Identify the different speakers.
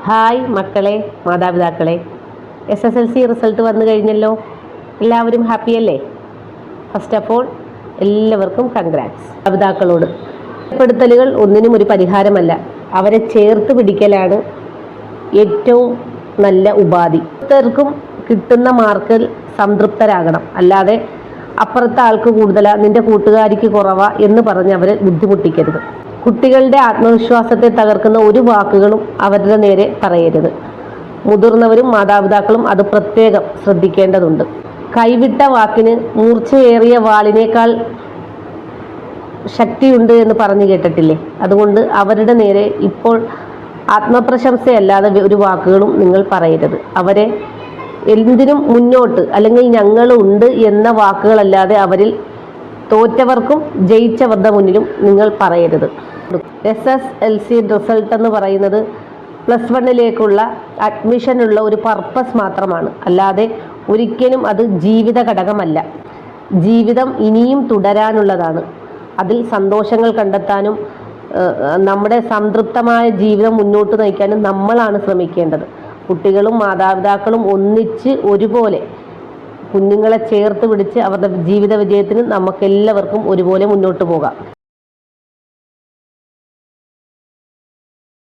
Speaker 1: Hi മക്കളെ, മാതാപിതാക്കളെ, SSLC result വന്നു കഴിഞ്ഞല്ലോ. എല്ലാവരും ഹാപ്പിയല്ലേ? ഫസ്റ്റ് ഓഫ് ഓൾ എല്ലാവർക്കും കൺഗ്രാറ്റ്സ്. മാതാപിതാക്കളോട് ഒറ്റപ്പെടുത്തലുകൾ ഒന്നിനും ഒരു പരിഹാരമല്ല. അവരെ ചേർത്ത് പിടിക്കലാണ് ഏറ്റവും നല്ല ഉപാധി. ഓരോരുത്തർക്കും കിട്ടുന്ന മാർക്കിൽ സംതൃപ്തരാകണം. അല്ലാതെ അപ്പുറത്തെ ആൾക്ക് കൂടുതലാ, നിന്റെ കൂട്ടുകാരിക്ക് കുറവാ എന്ന് പറഞ്ഞ് അവരെ ബുദ്ധിമുട്ടിക്കരുത്. കുട്ടികളുടെ ആത്മവിശ്വാസത്തെ തകർക്കുന്ന ഒരു വാക്കുകളും അവരുടെ നേരെ പറയരുത്. മുതിർന്നവരും മാതാപിതാക്കളും അത് പ്രത്യേകം ശ്രദ്ധിക്കേണ്ടതുണ്ട്. കൈവിട്ട വാക്കിന് മൂർച്ചയേറിയ വാളിനേക്കാൾ ശക്തിയുണ്ട് എന്ന് പറഞ്ഞു കേട്ടിട്ടില്ലേ? അതുകൊണ്ട് അവരുടെ നേരെ ഇപ്പോൾ ആത്മപ്രശംസയല്ലാതെ ഒരു വാക്കുകളും നിങ്ങൾ പറയരുത്. അവരെ എന്തിനും മുന്നോട്ട്, അല്ലെങ്കിൽ ഞങ്ങളുണ്ട് എന്ന വാക്കുകളല്ലാതെ അവരിൽ തോറ്റവർക്കും ജയിച്ചവരുടെ മുന്നിലും നിങ്ങൾ പറയരുത്. SSLC റിസൾട്ട് എന്ന് പറയുന്നത് +1 അഡ്മിഷനുള്ള ഒരു പർപ്പസ് മാത്രമാണ്. അല്ലാതെ ഒരിക്കലും അത് ജീവിത ഘടകമല്ല. ജീവിതം ഇനിയും തുടരാനുള്ളതാണ്. അതിൽ സന്തോഷങ്ങൾ കണ്ടെത്താനും നമ്മുടെ സംതൃപ്തമായ ജീവിതം മുന്നോട്ട് നയിക്കാനും നമ്മളാണ് ശ്രമിക്കേണ്ടത്. കുട്ടികളും മാതാപിതാക്കളും ഒന്നിച്ച് ഒരുപോലെ കുഞ്ഞുങ്ങളെ ചേർത്ത് പിടിച്ച് അവരുടെ ജീവിത വിജയത്തിന് നമുക്കെല്ലാവർക്കും ഒരുപോലെ മുന്നോട്ട് പോകാം.